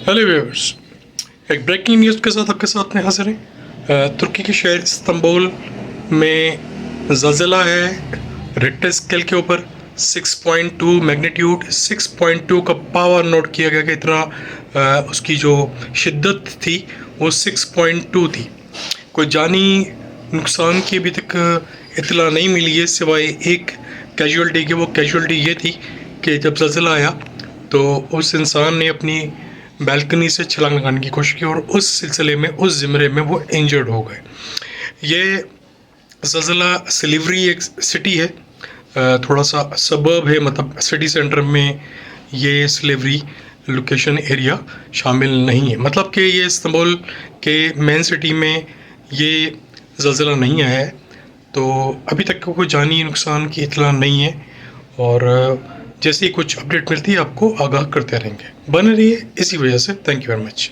Hello viewers, एक breaking news के साथ आपके साथ में हाजिर हैं। तुर्की के शहर इस्तांबुल में ज़लज़ला है रिक्टर स्केल के ऊपर 6.2 मैग्नीट्यूड, 6.2 का पावर नोट किया गया कि इतना उसकी जो शिद्दत थी वो 6.2 थी। कोई जानी नुकसान की अभी तक इतला नहीं मिली है सिवाय एक कैजुअल्टी की। वो कैजुअल्टी ये थी कि जब ज़लज़ला आया तो उस इंसान ने अपनी बैल्कनी से छलांग लगाने की कोशिश की और उस सिलसिले में उस ज़मरे में वो इंजर्ड हो गए। ये ज़लज़ला सिलिवरी एक सिटी है, थोड़ा सा सबर्ब है, मतलब सिटी सेंटर में ये सिलिवरी लोकेशन एरिया शामिल नहीं है। मतलब कि ये इस्तांबुल के मेन सिटी में ये ज़लज़ला नहीं आया है, तो अभी तक कोई जानी नुकसान की इतला नहीं है। और जैसे ही कुछ अपडेट मिलती है आपको आगाह करते रहेंगे। बने रहिए इसी वजह से। Thank you very much.